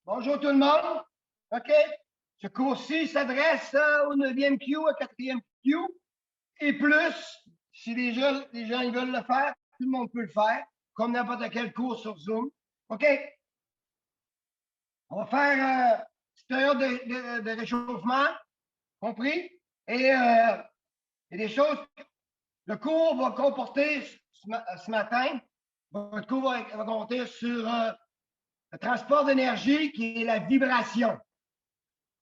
Bonjour tout le monde. OK? Ce cours-ci s'adresse au 9e Q, au 4e Q. Et plus, si les gens ils veulent le faire, tout le monde peut le faire, comme n'importe quel cours sur Zoom. OK? On va faire une période de réchauffement, compris? Et il y a des choses. Le cours va comporter ce matin, votre cours va comporter sur le transport d'énergie qui est la vibration.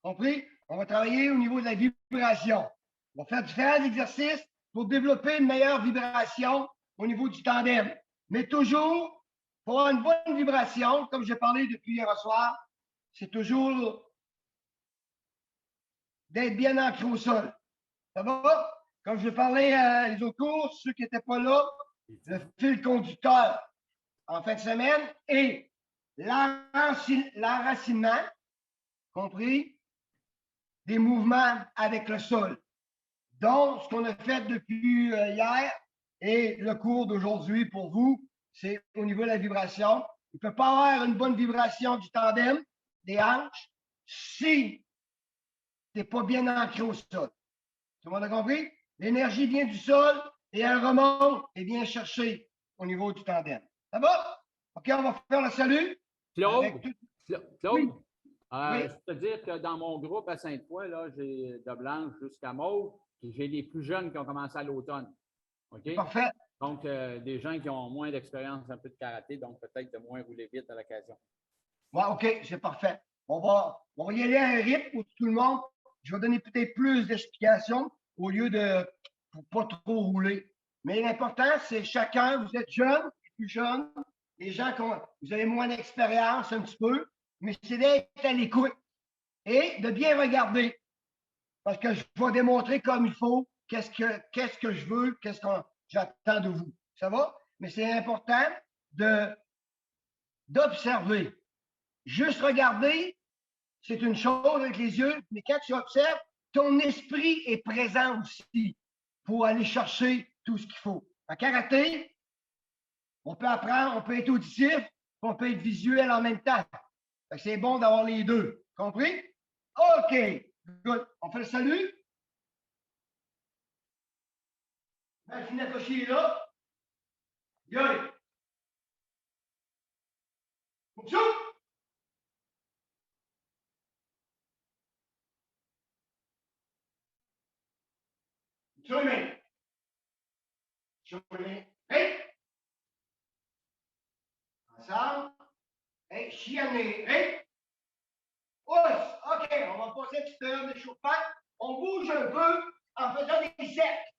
Compris? On va travailler au niveau de la vibration. On va faire différents exercices pour développer une meilleure vibration au niveau du tandem. Mais toujours, pour avoir une bonne vibration, comme j'ai parlé depuis hier soir, c'est toujours d'être bien ancré au sol. Ça va? Comme je parlais les autres cours, ceux qui n'étaient pas là, le fil conducteur en fin de semaine et l'enracinement, compris, des mouvements avec le sol. Donc, ce qu'on a fait depuis hier et le cours d'aujourd'hui pour vous, c'est au niveau de la vibration. Il ne peut pas avoir une bonne vibration du tandem, des hanches, si tu n'es pas bien ancré au sol. Tout le monde a compris? L'énergie vient du sol et elle remonte et vient chercher au niveau du tandem. Ça va? OK, on va faire le salut. Claude, Oui. Je peux te dire que dans mon groupe à Sainte-Foy, là, j'ai de blanche jusqu'à mauve, puis j'ai les plus jeunes qui ont commencé à l'automne. OK? Parfait. Donc, des gens qui ont moins d'expérience un peu de karaté, donc peut-être de moins rouler vite à l'occasion. Oui, OK, c'est parfait. On va y aller à un rythme où tout le monde, je vais donner peut-être plus d'explications au lieu de pour pas trop rouler. Mais l'important, c'est chacun, vous êtes jeune, plus jeune, les gens qui vous avez moins d'expérience un petit peu, mais c'est d'être à l'écoute et de bien regarder. Parce que je vais démontrer comme il faut qu'est-ce que je veux, qu'est-ce que j'attends de vous. Ça va? Mais c'est important d'observer. Juste regarder, c'est une chose avec les yeux, mais quand tu observes, ton esprit est présent aussi pour aller chercher tout ce qu'il faut. En karaté, on peut apprendre, on peut être auditif, on peut être visuel en même temps. C'est bon d'avoir les deux. Compris? OK. Good. On fait le salut. Funakoshi est là. Yoï. Mutsu. Mutsu. Hey! Ensemble. Hey, chianer. Hey! Oups! OK, on va passer une petite période d'échauffement. On bouge un peu en faisant des cercles.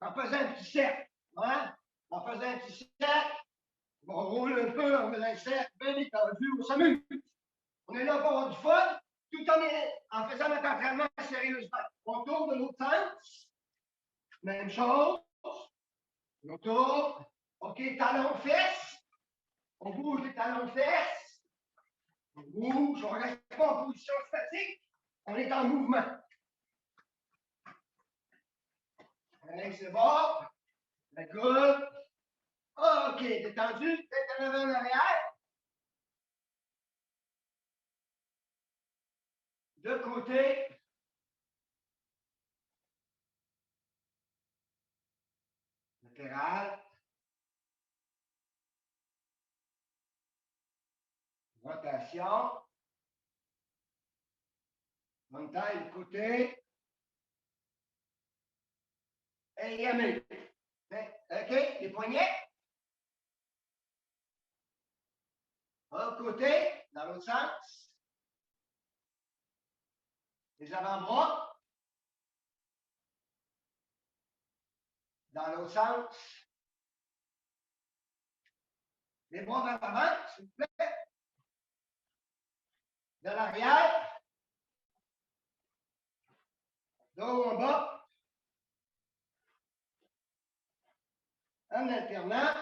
En faisant un petit cercle. Hein? En faisant un petit cercle. On roule un peu en faisant un cercle. Bien détendu, on s'amuse. On est là pour avoir du fun, tout en faisant notre entraînement sérieusement. On tourne de l'autre sens. Même chose. On tourne. OK, talons fesses. On bouge les talons fesses. On bouge. On ne reste pas en position statique. On est en mouvement. Allez, c'est bon. Good. OK, détendu. Tête en avant en arrière. De côté. Latéral. Rotation. Bonne taille de côté. Et yamé. OK, les poignets. Un côté, dans l'autre sens. Les avant-bras. Dans l'autre sens. Les bras vers l'avant, s'il vous plaît. De l'arrière. Dos en bas. En alternant.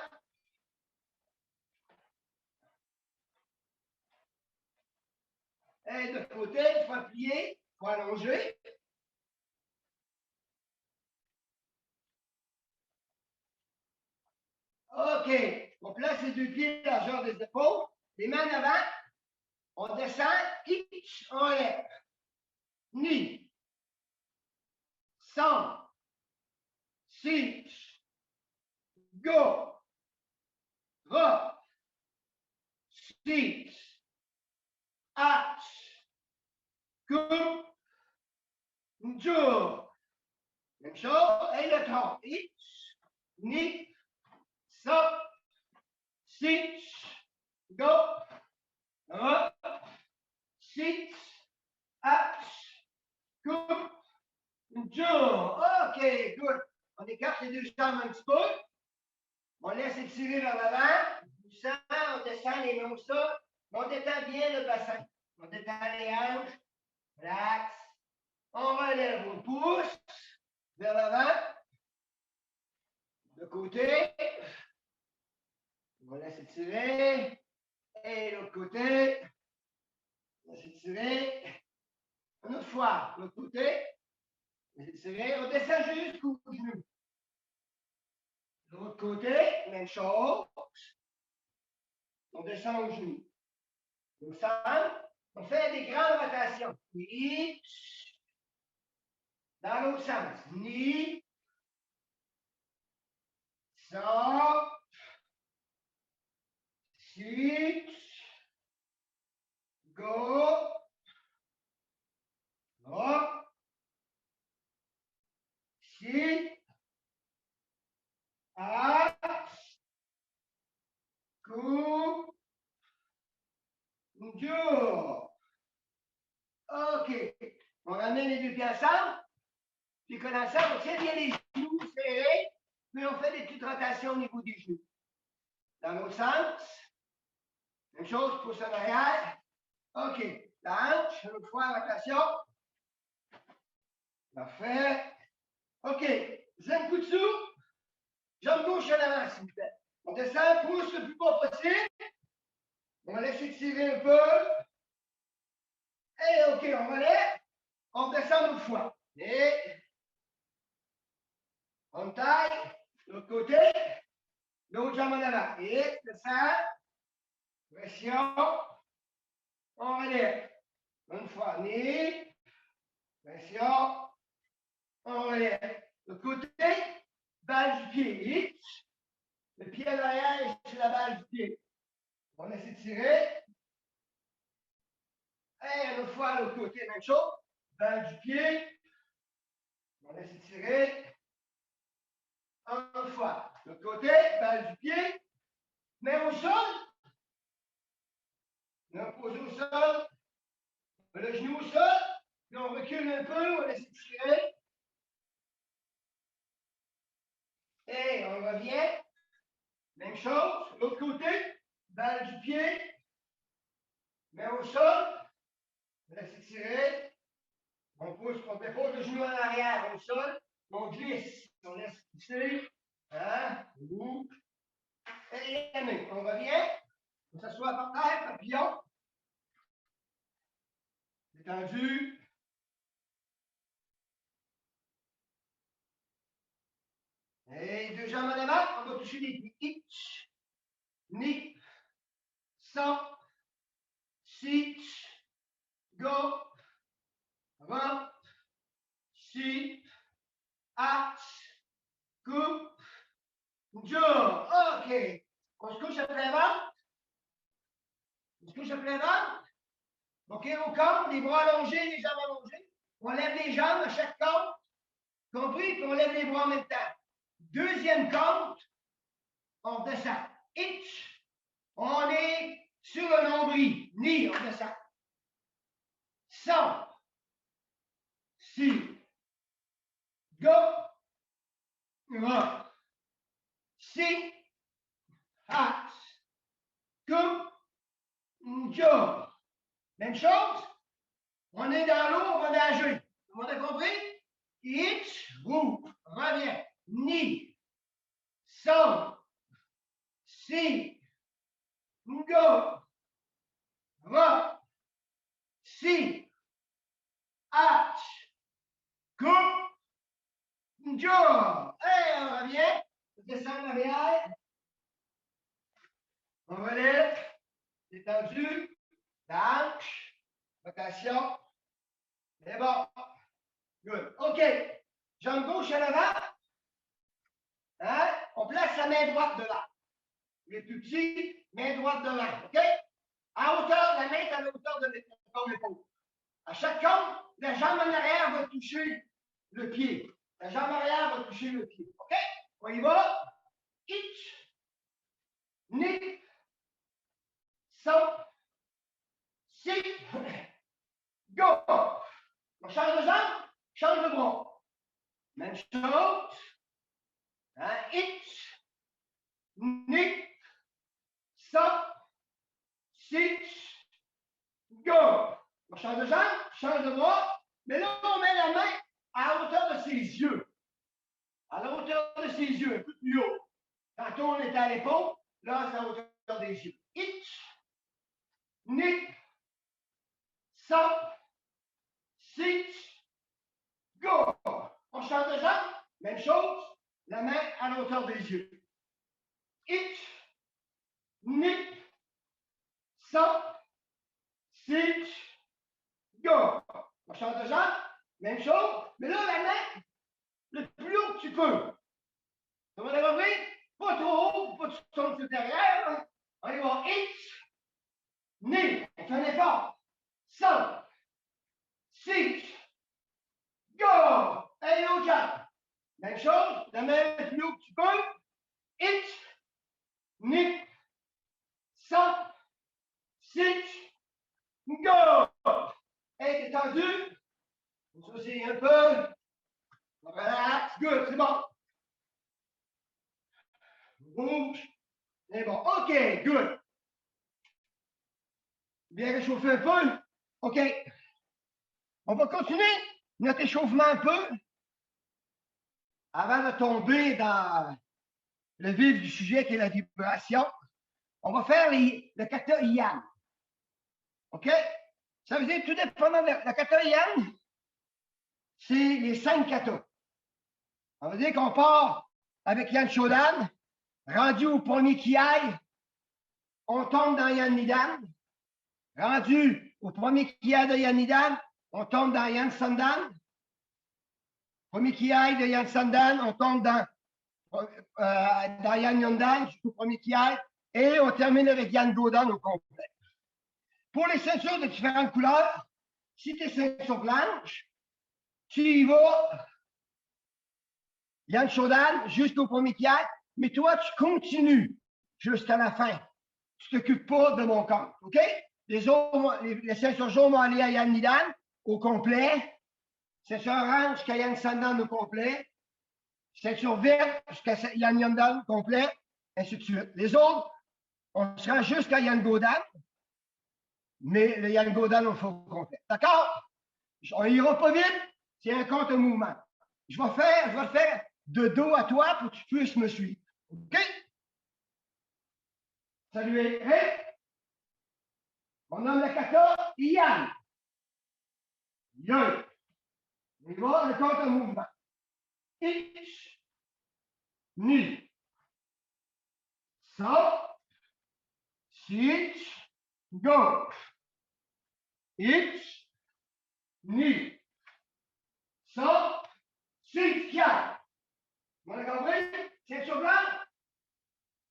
Et de côté, il faut plier, il faut allonger. OK. On place les deux pieds à la largeur des épaules. Les mains en avant. On descend, itch, on lève. Ni. Sans. Six. Go. Drop. Six. Arch. Coupe. Jour. Même chose. Et le tronc. Itch. Ni. Sans. Six. Go. Drop. Six. Arch. Coupe. Jour. OK, good. On écarte les deux jambes un petit peu. On laisse étirer vers l'avant. On descend les mains au sol. On détend bien le bassin. On détend les hanches. Relax. On relève, on pousse vers l'avant. De côté. On laisse étirer. Et l'autre côté. On laisse étirer. Une autre fois, l'autre côté. On laisse étirer. On descend jusqu'au genou. L'autre côté, même chose. On descend au genou. Au centre, on fait des grandes rotations. Ni. Dans l'autre sens. Ni. Ça. Six. Go. Hop. Six. Arch. Coupe. Dur. OK. On ramène les deux pieds ensemble. Puis comme ça, on tient bien les genoux serrés. Puis on fait des petites rotations au niveau des genoux. Dans l'autre sens. Même chose, pousse en arrière. OK. La hanche, une autre fois, rotation. Parfait. OK. Deuxième coup dessous. Jambe gauche en avant, s'il vous plaît. On descend, pousse le plus bas possible. On laisse étirer un peu. Et OK, on relève. On descend une fois. Et on taille. L'autre côté. L'autre jambe en avant. Et descend. Pression. On relève. Une fois. Nez. Pression. On relève. L'autre côté. Balle du pied. Hitch. Le pied à l'arrière sur la balle du pied. On laisse étirer. Et une autre fois à l'autre côté, même chose. Balle du pied. On laisse étirer. Une fois. L'autre côté, balle du pied. Main au sol. On pose au sol. Le genou au sol. Puis on recule un peu. On laisse étirer. Et on revient. Même chose. L'autre côté. Balle du pied. Main au sol. On laisse étirer. On pousse, on dépose le genou en arrière au sol. On glisse. On laisse glisser. Hein? Et la main. On revient. On s'assoit par terre, papillon. Détendu. Et deux jambes en avant. On va toucher les pieds. Itch. Ni. Sans. Sitch. Go. Run. Si. Arch. Coupe. Jour. OK. On se couche à plein ventre. On se couche à plein ventre. OK, au compte, les bras allongés, les jambes allongées. On lève les jambes à chaque compte. Compris? Puis on lève les bras en même temps. Deuxième compte, on descend. Itch. On est sur le nombril. Ni, on descend. 100. Si. Go. Rock. Si. Hat. Coupe. Job. Même chose. On est dans l'eau, on va nager. Tout le monde a compris? Itch. Roux. Reviens. Ni. Son. Si. Go. Rock. Si. Hatch. Coupe. Job. Et on revient. On descend en arrière. On relève. Détendu. planche, rotation. C'est bon. Good. OK. Jambe gauche à l'avant. Hein? On place la main droite devant. Les plus petits, main droite devant. OK? À hauteur, la main est à la hauteur de ton épaule. À chaque compte, la jambe en arrière va toucher le pied. La jambe arrière va toucher le pied. OK? On y va. Hitch. Nick. Son. Sit. Go. On change de jambe, change de bras. Même chose. Hein? Hitch. Nick. Son. Sit. Go. On change de jambe, change de bras. Mais là, on met la main à la hauteur de ses yeux. À la hauteur de ses yeux, un peu plus haut. Tantôt, on était à l'épaule. Là, c'est à la hauteur des yeux. Hitch. Nick. Son. Sit. Go. On change de jambe. Même chose. La main à la hauteur des yeux. Hitch. Nick. Son. Sit. Go. On change de jambe. Même chose. Mais là, la main, le plus haut que tu peux. Ça va compris? Pas trop haut, pas tu tombes sur derrière. Hein? On y va. Hitch. Nick. On fait un effort. Son. Sit. Go. Et l'autre jambe. Même chose. La main le plus haut que tu peux. Hitch. Nick. Son. Sit. Go. Hey, t'es tendu? Ça, c'est un peu. Relax. Good, c'est bon. Bouge. C'est bon. OK, good. Bien réchauffé un peu. OK. On va continuer notre échauffement un peu avant de tomber dans le vif du sujet qui est la vibration. On va faire le kata yan. OK? Ça veut dire tout dépendant de la kata yan, c'est les 5 katas. Ça veut dire qu'on part avec Yan Shodan, rendu au premier kiai, on tombe dans Yan Nidan. Rendu au premier kiai de Yan Nidan, on tombe dans Yan Sandan. Premier kiai de Yan Sandan, on tombe dans Yan Yondan jusqu'au premier kiai. Et on termine avec Yan Godan au complet. Pour les ceintures de différentes couleurs, si tu es ceinture blanche, tu y vas Yan Shodan jusqu'au premier kiai, mais toi, tu continues jusqu'à la fin. Tu ne t'occupes pas de mon compte. OK? Les ceintures jaunes vont aller à Yan Nidan au complet. Ceinture orange jusqu'à Yan Sandan au complet. Ceinture verte jusqu'à Yan Yondan au complet. Ainsi de suite. Les autres, on sera jusqu'à Yan Godan. Mais le Yan Godan, on le fait au complet. D'accord? On n'ira pas vite. C'est un compte mouvement. Je vais le faire de dos à toi pour que tu puisses me suivre. OK? Salut, Eric. On nomme le kata Yan. Yan. On y va, le compte mouvement. Hitch. Ni. Ça. Switch. Go. Hitch. Ni. Ça. Switch. Kiai. Vous avez compris? C'est sur blanc?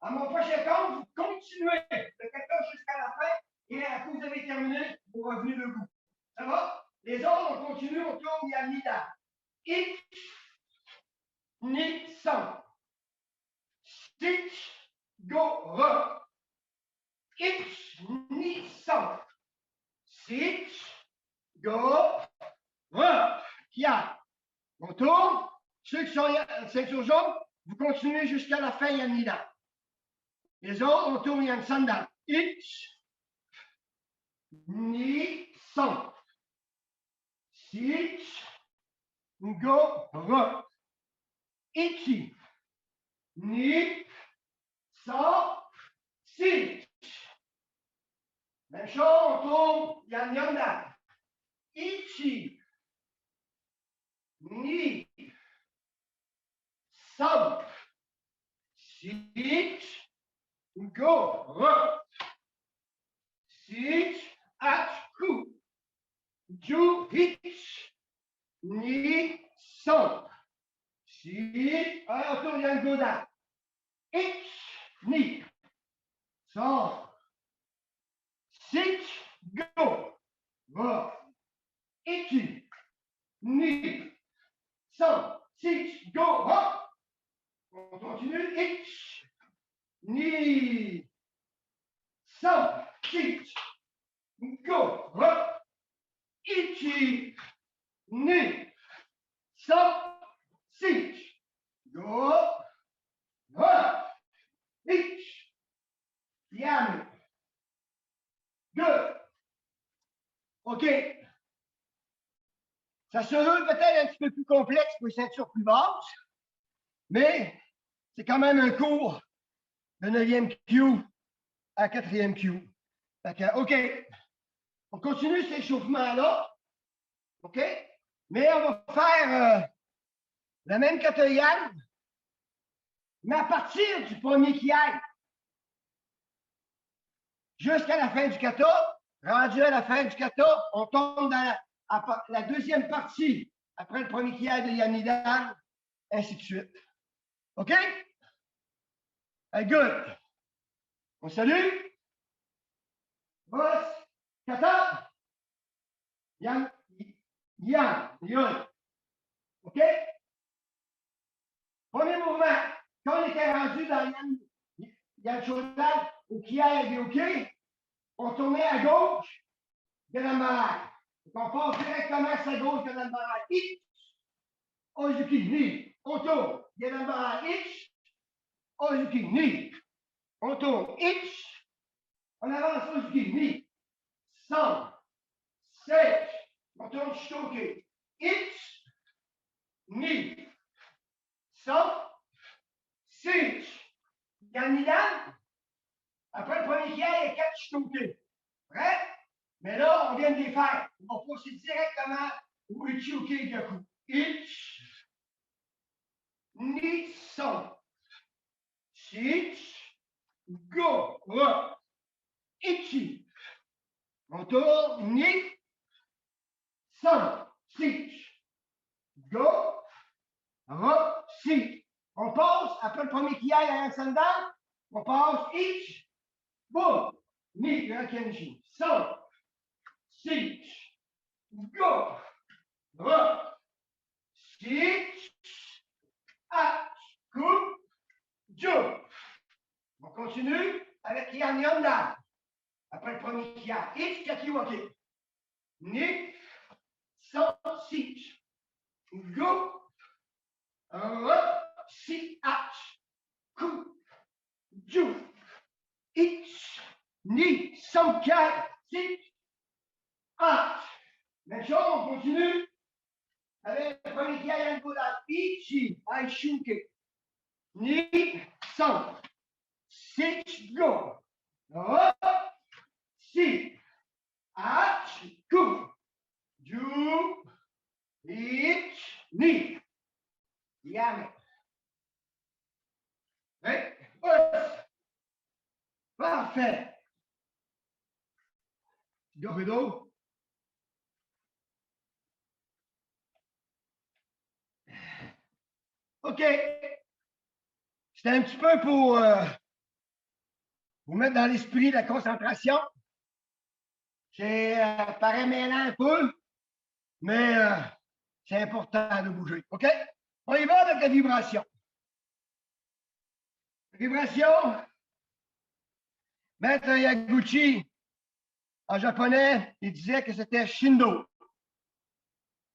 À mon prochain compte, vous continuez le kata jusqu'à la fin et à coup vous avez terminé, vous revenez debout. Ça va? Les autres, on continue, on tourne Yan Nidan. Hitch. Ni. Son. Stitch. Go. Re. Hitch. Ni. Son. Stitch. Go. Re. Kiai. On tourne. Ceux qui sont ceinture jaune, vous continuez jusqu'à la fin Yan Nidan. Les autres, on tourne Yan Sandan. Hitch. Ni. Son. Stitch. Go. Re. Ichi. Ni. Son. Stitch. Même chose, on tourne Yan Yondan. Ichi. Ni. Son. Stitch. Go. Re. Stitch. at, coup. Ju, hitch. Ni, son. Si, on tourne le godin. Hitch, ni. Son. Sit, go. Va. Itchy. Ni. Son. Sit, go. Va. On continue. Itch. Ni. Son. Sit. Go. Va. Itchy. Ni. Son. Sit. Go. Va. Itch. Yam. Good. OK. Ça se veut peut-être un petit peu plus complexe pour les ceintures plus basses, mais c'est quand même un cours de 9e Q à 4e Q. OK. On continue cet échauffement-là. OK? Mais on va faire la même kata-yan, mais à partir du premier kiai. Jusqu'à la fin du kata, rendu à la fin du kata, on tombe dans la deuxième partie, après le premier kiai de Yanidan, ainsi de suite. OK? Good. On salue. Boss, kata. Yan, yon. OK? Premier mouvement. Quand on était rendu dans Yan Shodan, au kiai et au Ki, on tournait à gauche de la marade. On passe directement à sa gauche de la marade. Itch. Ojuki, ni. On tourne. De la marade. Itch. Ojuki, ni. On tourne. Itch. On avance. Ojuki, ni. 100. 7. On tourne. Shtoke. Itch. Ni. 100. 6. Yanidan. Après le premier kiai, il y a 4 shtoke. Prêt? Mais là, on vient de les faire. On va passer directement au Ichi Gyaku. Ich, ni, son. Sich, go, re. Ichi. On tourne, ni, son. Sich, go, re, si. On passe, après le premier kiai à un sandan, on passe ich, boum, ni, rakenji. Son. Sich, go, re, sich, at, coupe, jump. On continue avec Yan Yonda. Après le premier kia. Ich, kaki, waki. Ni, son, sich, go, re, si, at, coupe, jump. Ich, ni, son, kai, sich, at. Même chose, on continue avec le premier qui a un coup dans Ichi, Aishuke. Ni, son. Six, go. Hop, si. Ach, coup. Du, ich, ni. Yame. Right? Parfait. Gobido. OK. C'était un petit peu pour vous mettre dans l'esprit de la concentration. C'est paraît mêlant un peu, mais c'est important de bouger. OK? On y va avec la vibration. La vibration, Maître Yaguchi, en japonais, il disait que c'était Shindo.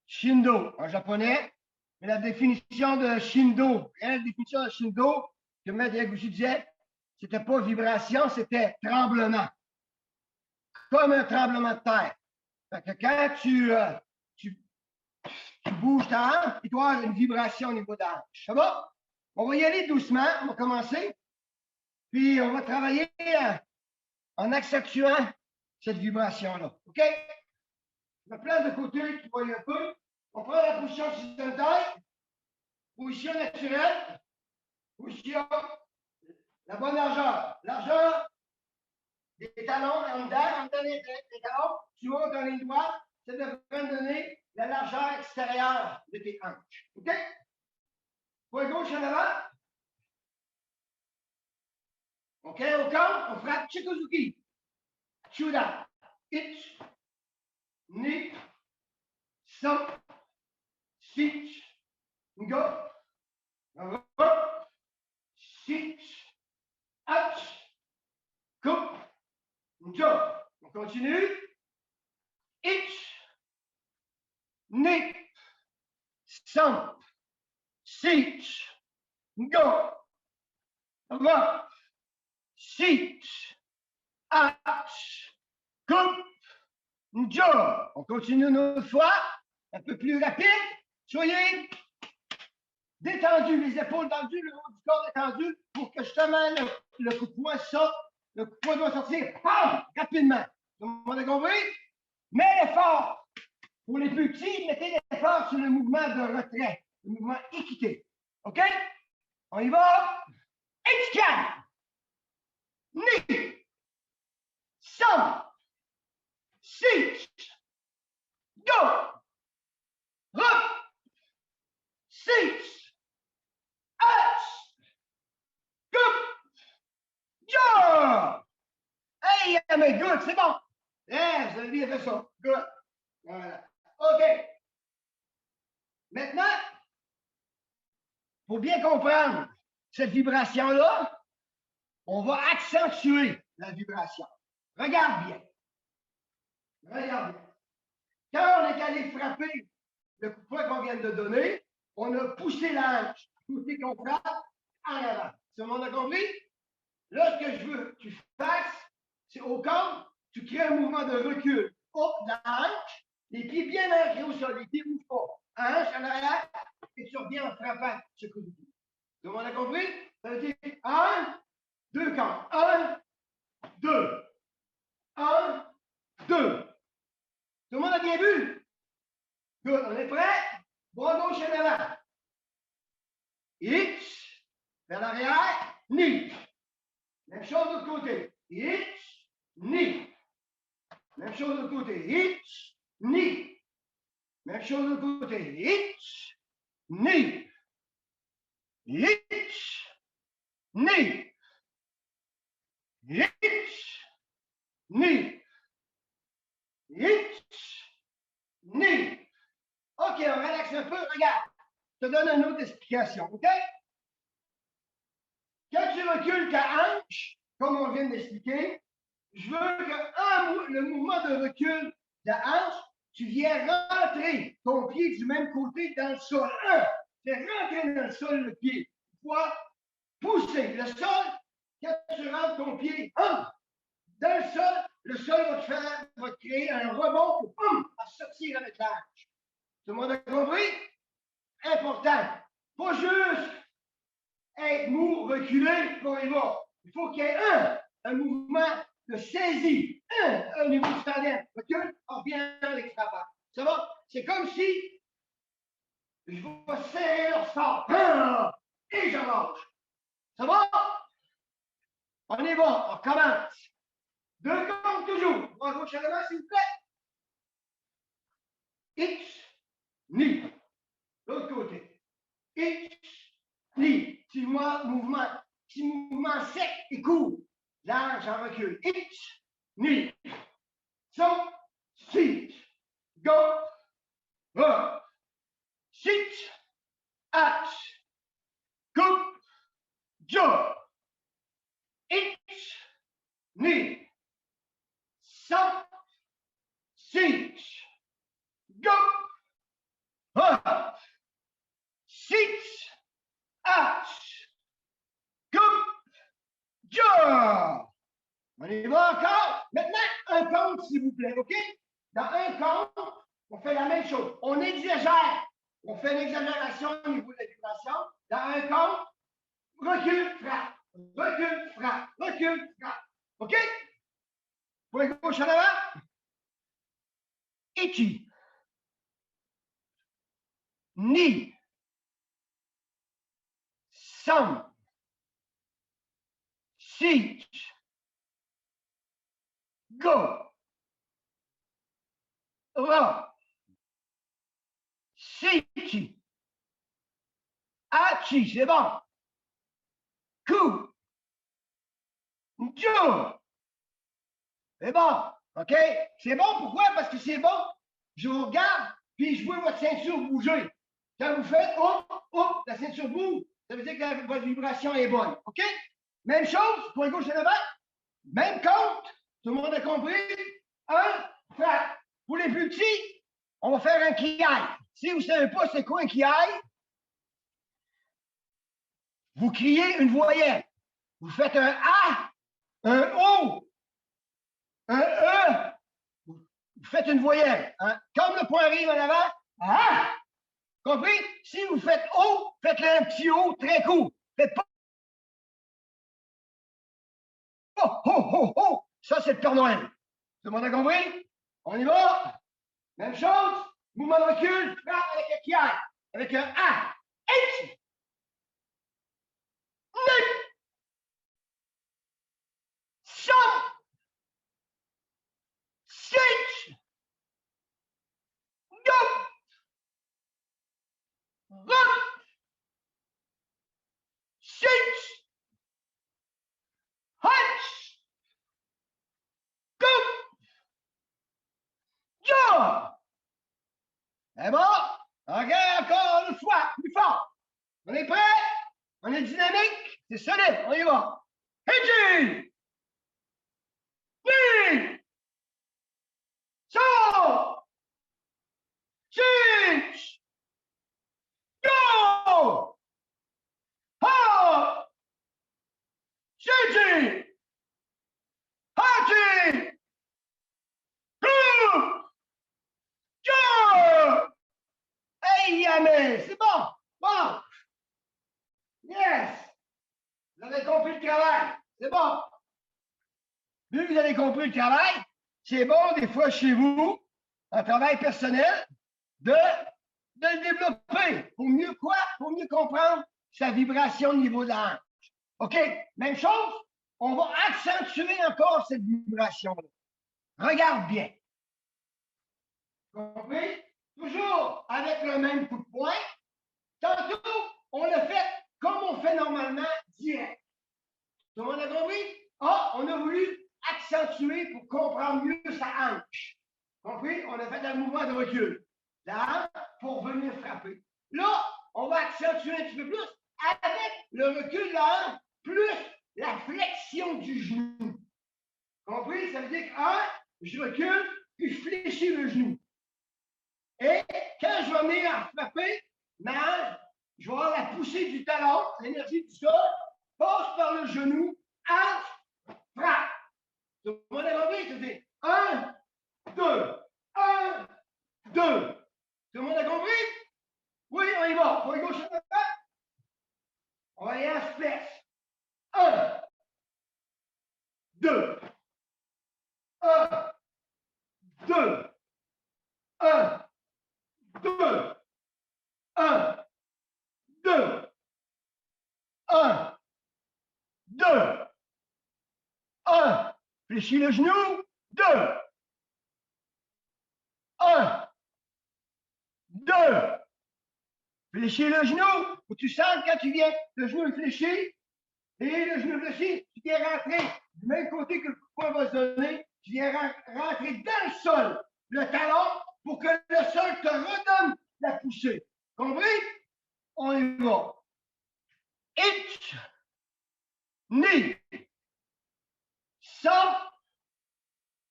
Shindo, en japonais. Mais la définition de Shindo, la définition de Shindo, que Maître Yaguchi disait, c'était pas vibration, c'était tremblement. Comme un tremblement de terre. Fait que quand tu bouges ta hanche, il doit y avoir une vibration au niveau de la hanche. Ça va? On va y aller doucement, on va commencer. Puis on va travailler en accentuant cette vibration-là. OK? Je me place de côté, tu vois un peu. On prend la position occidentale, position naturelle, position, la bonne largeur. Largeur des talons en dedans des talons, tu montes en ligne droite, ça devrait me donner la largeur extérieure de tes hanches. OK? Poing gauche en avant. OK, au corps, on frappe Chikuzuki. Chuda. Itch. Ni. Sam. Sitch. Go. Hop. Sitch. Hatch. Coupe. Jo. On continue. Itch. Ni. Sam. Sitch. Go. Hop. Sitch. Hatch. Coupe. Jo. On continue une autre fois. Un peu plus rapide. Soyez détendus, les épaules tendues, le haut du corps détendu pour que justement le coup de poing sorte. Le coup de poing doit sortir rapidement. Tout le monde a compris? Mets l'effort. Pour les plus petits, mettez l'effort sur le mouvement de retrait, le mouvement équité. OK? On y va. Excan. Ni. Sam. Six. Go. Hop. Six. H. Coupe. Ja. Hey, mais good, c'est bon. Yeah, vous avez bien fait ça. Good. Voilà. OK. Maintenant, pour bien comprendre cette vibration-là, on va accentuer la vibration. Regarde bien. Regarde bien. Quand on est allé frapper le coup de poing qu'on vient de donner, on a poussé la hanche. Côté qu'on frappe en avant. Tout le monde a compris? Là, ce que je veux que tu fasses, c'est au corps, tu crées un mouvement de recul. Hop, la hanche, les pieds bien ancrés au sol, les pieds ne bougent pas. Hanche en arrière, et tu reviens en frappant ce coup de pied. Tout le monde a compris? Ça veut dire 1, 2 comptes. 1, 2. 1, 2. Tout le monde a bien vu? Good. On est prêt? Bras gauche en avant. X, vers l'arrière, ni. Même chose de l'autre côté. X, ni. Même chose de l'autre côté. X, ni. Même chose de l'autre côté. X, ni. X, ni. X, ni. X, ni. OK, on relaxe un peu. Regarde, je te donne une autre explication. OK? Quand tu recules ta hanche, comme on vient d'expliquer, je veux que le mouvement de recul de la hanche, tu viens rentrer ton pied du même côté dans le sol. C'est rentrer dans le sol le pied. Tu vois, pousser le sol. Quand tu rentres ton pied dans le sol va te créer un rebond pour sortir avec la hanche. Tout le monde a compris? Important. Pas juste être mou, reculer, qu'on y va. Il faut qu'il y ait un mouvement de saisie. Un niveau de standard. Recule, on revient avec l'extrapart. Ça va? C'est comme si je vais serrer leur fort. Et je lâche. Ça va? On y va. On recommence. 2 comptes toujours. Bras gauche à l'avant, s'il vous plaît. X, ni. L'autre côté. X, ni. Petit mouvement sec et court. Là, j'en recule. X, ni. So, six. Go. Up. Six. H. Coupe. Jo. X, ni. So, six. Go. Up. Six. H. Coupe. Jo. On y va encore. Maintenant, un compte, s'il vous plaît, OK? Dans un compte, on fait la même chose. On exagère. On fait une exagération au niveau de la vibration. Dans un compte, recule, frappe. Recule, frappe. Recule, frappe. OK? Point gauche en avant. Ichi. Ni. Sam. Six. Go. Ra. Sichi. Achi, c'est bon. Ku. Njo. C'est bon. OK? C'est bon, pourquoi? Parce que c'est bon. Je vous regarde, puis je vois votre ceinture bouger. Quand vous faites, la ceinture bouge, ça veut dire que votre vibration est bonne. OK? Même chose pour les gauche et le droit. Même compte. Tout le monde a compris? Un, frappe. Pour les plus petits, on va faire un kiai. Si vous ne savez pas c'est quoi un kiai, vous criez une voyelle. Vous faites un A, un O, un E. Vous faites une voyelle. Hein? Comme le point arrive en avant, A. Compris? Si vous faites O, faites-le un petit O très court. Faites pas. Oh, oh, oh, oh. Ça, c'est le Père Noël. Tout le monde a compris? On y va? Même chose. Mouvement de recul. Frappe avec un kiai. Avec un A. H. N. Son. Sitch. Go. Run. Sitch. Hunch. Go. Jaw. C'est bon? OK, encore une fois, plus fort. On est prêt? On est dynamique? C'est solide, on y va. Hitchy! Knee! So! Cinch! Go! Ha! Cinchi! Hachi! Group! Jaw! Hey, Yamé, c'est bon! Bon! Yes! Vous avez compris le travail. C'est bon. Vu que vous avez compris le travail, c'est bon, des fois, chez vous, en travail personnel, de le développer. Pour mieux quoi? Pour mieux comprendre sa vibration au niveau de la hanche. OK? Même chose, on va accentuer encore cette vibration-là. Regarde bien. Compris? Toujours avec le même coup de poing. Tantôt, on le fait comme on fait normalement, direct. Tout le monde a compris? Ah, on a voulu accentuer pour comprendre mieux sa hanche. Compris? On a fait un mouvement de recul. La hanche pour venir frapper. Là, on va accentuer un petit peu plus avec le recul de la hanche plus la flexion du genou. Compris? Ça veut dire que, je recule, puis je fléchis le genou. Et quand je vais venir frapper, ma hanche, je vais avoir la poussée du talon, l'énergie du sol, passe par le genou, hanche, frappe. Tout le monde a compris? C'est 1, 2, 1, 2. Tout le monde a compris? Oui, on y va. Pour gauche à droite. On va y aller en espèce. 1, 2, 1, 2, 1, 2, 1, 2, 1, 2, 1. Fléchis le genou. 2, 1, 2. Fléchis le genou. Faut que tu sens quand tu viens, le genou est fléchi. Et le genou fléchi, tu viens rentrer du même côté que le coup de poing va se donner. Tu viens rentrer dans le sol, le talon, pour que le sol te redonne la poussée. Compris? On y va. Hitch. Knee. Some.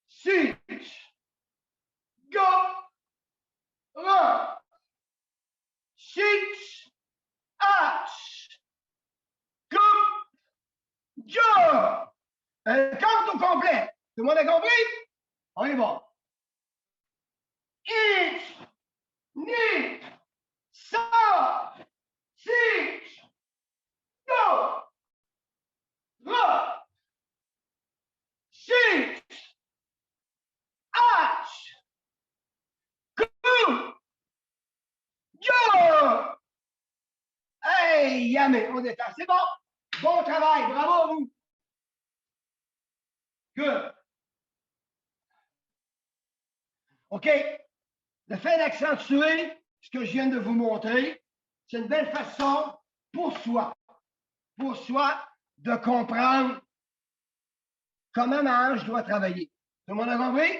Sitch. Go. Run. Sitch. Arch. Coupe. Jaw. Un compte au complet. Tout le monde a compris? On y va. Hitch. Knee. Some. Sitch. Go. Run. Sitch. Arch. Coupe. Jaw. Hey, Yamé, on détend. C'est bon. Bon travail. Bravo à vous. Good. OK. le fait d'accentuer ce que je viens de vous montrer, c'est une belle façon pour soi de comprendre comment ma hanche doit travailler. Tout le monde a compris?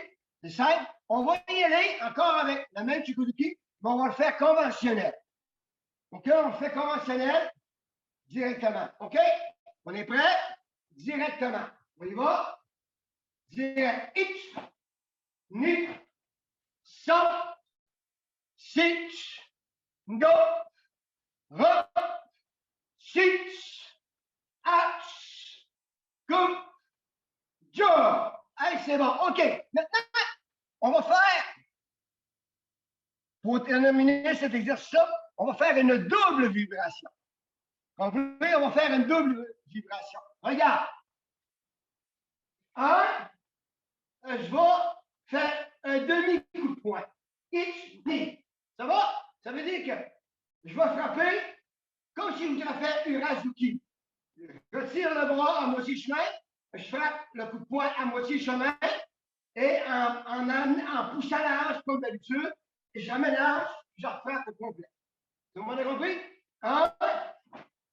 C'est simple. On va y aller encore avec la même Chikuduki, mais on va le faire conventionnel. OK? On le fait conventionnel directement. OK? On est prêt? Directement. On y va? Direct. Ich, ni, sa, sich, go, re, sich, ach, go, jo. Hey, c'est bon. OK. Maintenant, on va faire, pour terminer cet exercice, on va faire une double vibration. Comprenez? On va faire une double vibration. Regarde. Je vais faire un demi-coup de poing. Ich, ni. Ça va? Ça veut dire que je vais frapper comme si je fait Urazuki. Je tire le bras à moitié chemin, je frappe le coup de poing à moitié chemin et en poussant la hanche comme d'habitude, et j'amène la hanche, je frappe au complet. Tout le monde a compris?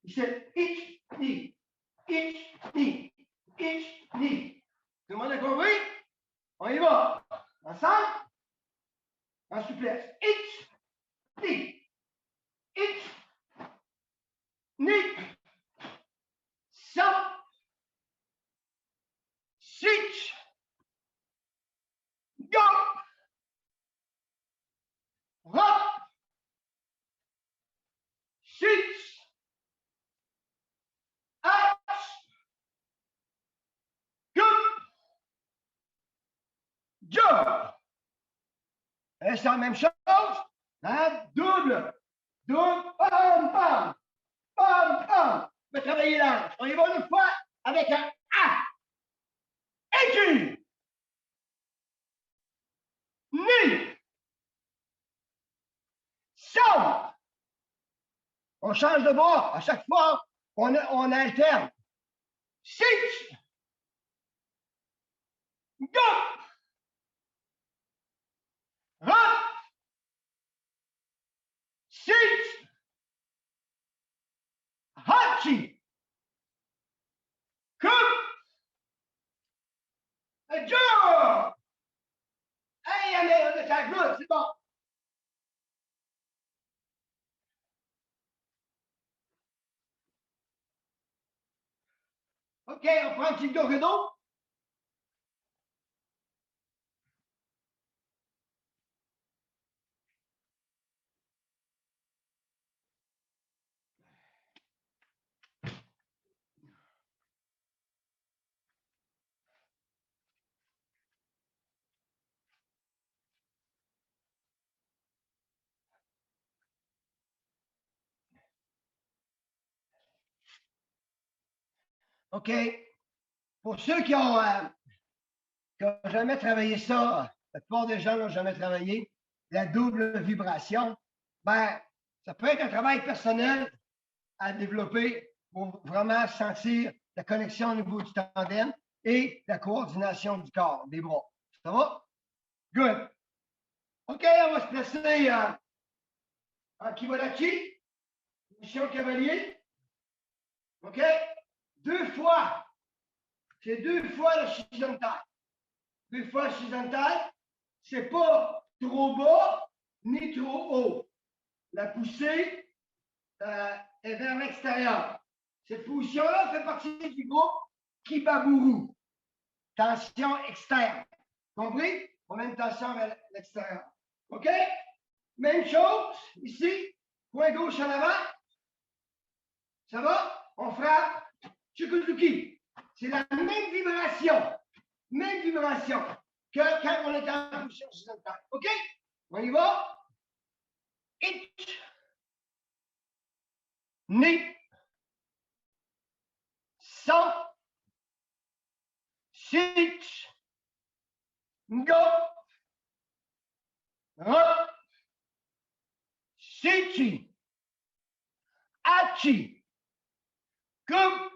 C'est ich, ni. Ich, ni. Ich, ni. Tout le monde a compris? On y va. Ensemble? En souplesse. Ich, ni. Ich, ni. Sa. Sich. Go. Hop. Sich. Ach. Go. Jo. C'est la même chose. Hein? Double. Double. Pam, pam. Pam, pam. On va travailler l'ange. On y va une fois avec un A. Écrit. Ni. Son. On change de bras. À chaque fois, on alterne. Sich. Go. Hop. Sich. Hachi. Coupe. Joe. Hey, mais on est à good, c'est bon. OK, on prend un petit gorgée d'eau. OK. Pour ceux qui ont jamais travaillé ça, la plupart des gens n'ont jamais travaillé, la double vibration, ben, ça peut être un travail personnel à développer pour vraiment sentir la connexion au niveau du tandem et la coordination du corps, des bras. Ça va? Good. OK, on va se placer en Kibolachi, mission cavalier. OK? 2 fois. C'est 2 fois le Shizentai. 2 fois le Shizentai. C'est pas trop bas ni trop haut. La poussée est vers l'extérieur. Cette position-là fait partie du groupe Kibaburu. Tension externe. Compris? On met une tension vers l'extérieur. OK? Même chose ici. Point gauche en avant. Ça va? On frappe. Chikuzuki. C'est la même vibration. Même vibration que quand on est en position horizontale. OK? On y va? Ich. Ni. Son. Sich. Go. Re. Sichi. Achi. Coupe.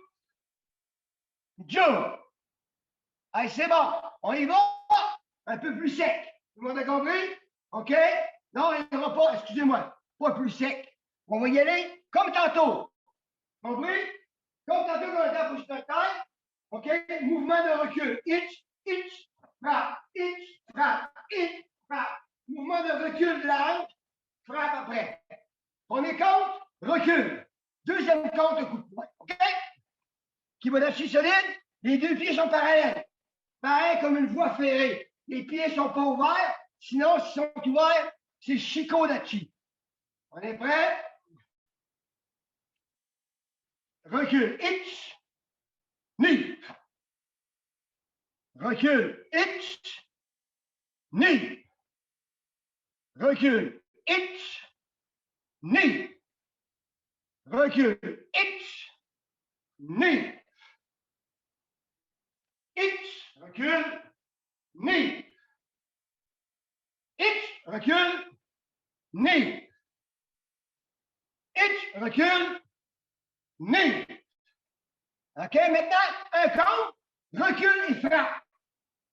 Joe. Allez, c'est bon. On y va un peu plus sec. Tout le monde a compris? OK? Non, il n'y aura pas, excusez-moi, pas plus sec. On va y aller comme tantôt. Compris? Comme tantôt, on était à pousse de terre. OK? Mouvement de recul. Hitch, frappe, hitch, frappe. Mouvement de recul de l'arme, frappe après. Premier compte, recul. Deuxième compte, coup de poing. OK? Kimodachi solide, les deux pieds sont parallèles. Pareil comme une voie ferrée. Les pieds ne sont pas ouverts, sinon, s'ils sont ouverts, c'est Shikodachi. On est prêt? Recul, hitch, knee. Recul, hitch, knee. Recul, hitch, knee. Recul, hitch, knee. Hitch, recul, knee. Hitch, recul, knee. Hitch, recul, knee. OK, maintenant, un compte, recul et frappe.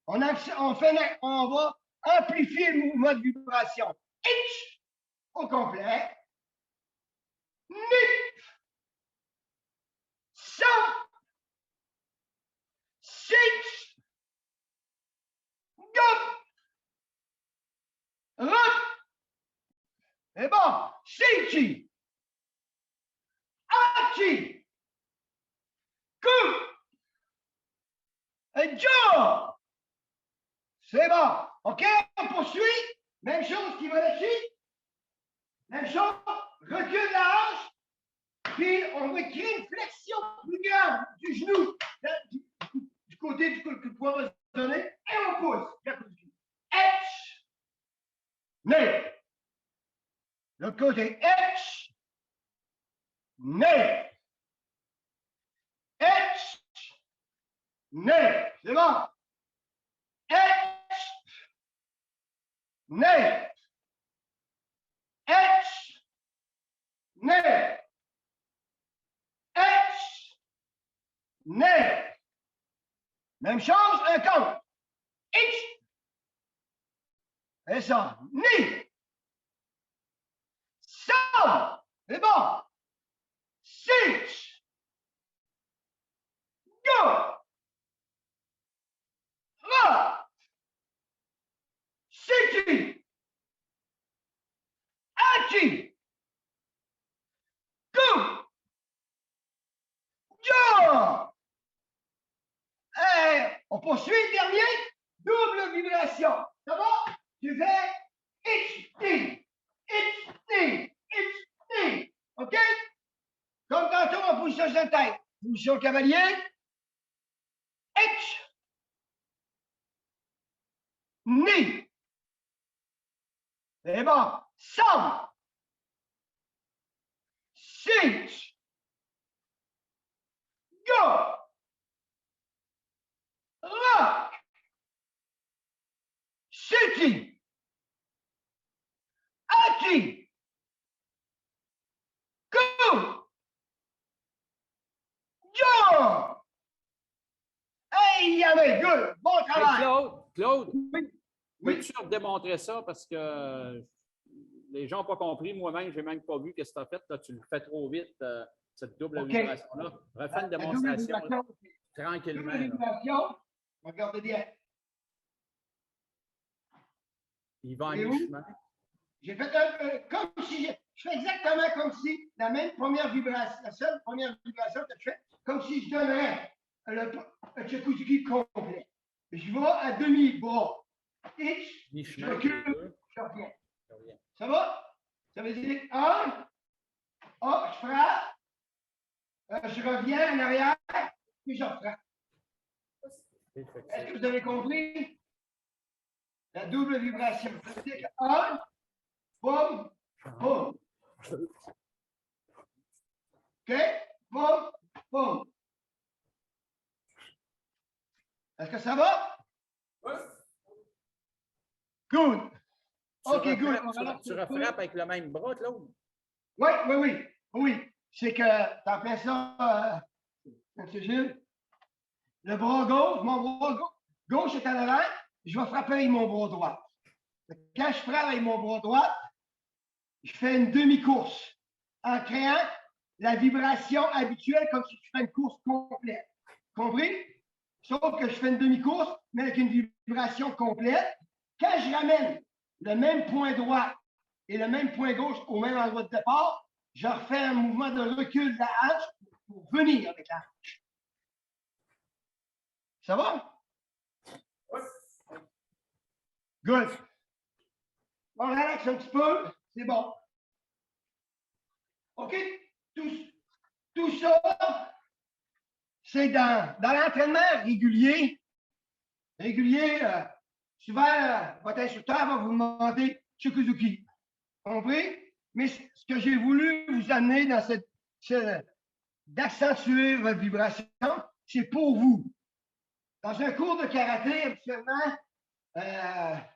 On va amplifier le mouvement de vibration. Hitch, au complet. Knee. Saut. Six. Go. Rock. C'est bon. Shichi. Hachi. Coup. Joe. C'est bon. OK, on poursuit. Même chose qui va là-dessus. Même chose. Recule la hanche. Puis on va créer une flexion plus grande du genou. Du côté du coup que le poids va se donner. Et on pousse. H. Nez. L'autre côté. H. Nez. H. Nez. C'est bon. H. Nez. H. Nez. H. Nez. Même chose, un compte. H. Et ça. Ni. Ça. C'est bon. Six. Go. Ra. City. Hachi. Go. Jo. On poursuit le dernier. Double vibration. Ça va? Tu fais H-T. H-T. H-T. OK? Comme tantôt en position de tête. Position cavalier. H. Ni. C'est bon. Sam. Six. Go. Rock. City. Hachi. Go. Joe. Hey, Yannick, good. Bon Hey, travail. Claude, Oui. peux-tu démontrer ça parce que les gens n'ont pas compris. Moi-même, je n'ai même pas vu ce que tu as fait. Là, tu le fais trop vite, cette double vibration-là. Refais une démonstration tranquillement. Double vibration. Regardez bien. Il va en mi-chemin. J'ai fait comme si je fais exactement comme si la même première vibration, la seule première vibration que je fais, comme si je donnerais le Tchaikovsky complet. Je vais à demi-bras. Hitch, je recule, je reviens. Ça va? Ça veut dire un, je frappe, je reviens en arrière, puis je frappe. Est-ce que vous avez compris? La double vibration. Ça veut dire que un, boum, boum. OK? Boum, boum. Est-ce que ça va? Oui. Good. OK, good. Tu refrappes avec le même bras, Claude? Oui. C'est que, t'en fais ça, M. Gilles. Le bras gauche, mon bras gauche est en avant, je vais frapper avec mon bras droit. Quand je frappe avec mon bras droit, je fais une demi-course en créant la vibration habituelle comme si je fais une course complète. Compris? Sauf que je fais une demi-course, mais avec une vibration complète. Quand je ramène le même point droit et le même point gauche au même endroit de départ, je refais un mouvement de recul de la hanche pour venir avec la hanche. Ça va? Good. On relaxe un petit peu. C'est bon. OK? Tout ça, c'est dans l'entraînement régulier. Souvent, votre instructeur va vous demander Chukuzuki. Compris? Mais ce que j'ai voulu vous amener dans d'accentuer votre vibration, c'est pour vous. Dans un cours de karaté, habituellement,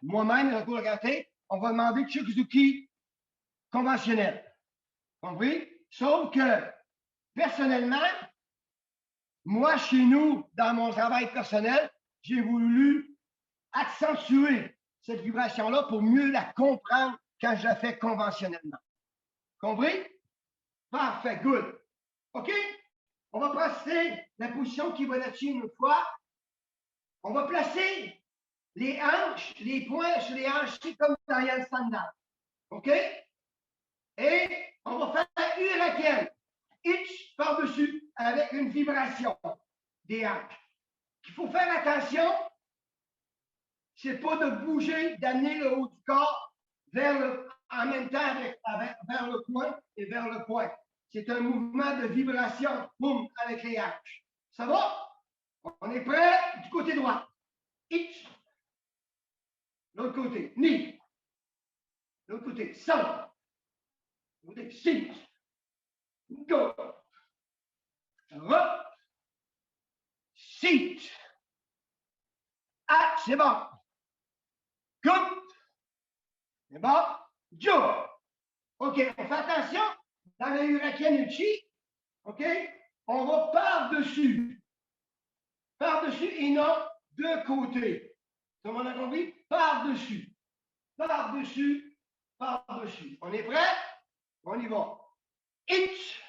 moi-même, dans un cours de karaté, on va demander Chukuzuki conventionnel. Compris? Sauf que, personnellement, moi, chez nous, dans mon travail personnel, j'ai voulu accentuer cette vibration-là pour mieux la comprendre quand je la fais conventionnellement. Compris? Parfait, good. OK? On va passer la position qui va là-dessus une fois. On va placer les hanches, les poings sur les hanches comme dans le standard. OK? Et on va faire hurricane. Each par-dessus avec une vibration des hanches. Il faut faire attention, c'est pas de bouger, d'amener le haut du corps en même temps vers le coin et vers le poing. C'est un mouvement de vibration, boum, avec les hanches. Ça va? On est prêt du côté droit. Each. L'autre côté, knee. L'autre côté, centre. L'autre côté, sit. Go. Up. Sit. Ah, c'est bon. Good. C'est bon. Joe. OK, on fait attention. Dans le Hurricane Uchi, OK, on va par-dessus. Par-dessus et non de côté. Tout le monde a compris? Par-dessus. Par-dessus. Par-dessus. On est prêt? On y va. Itch.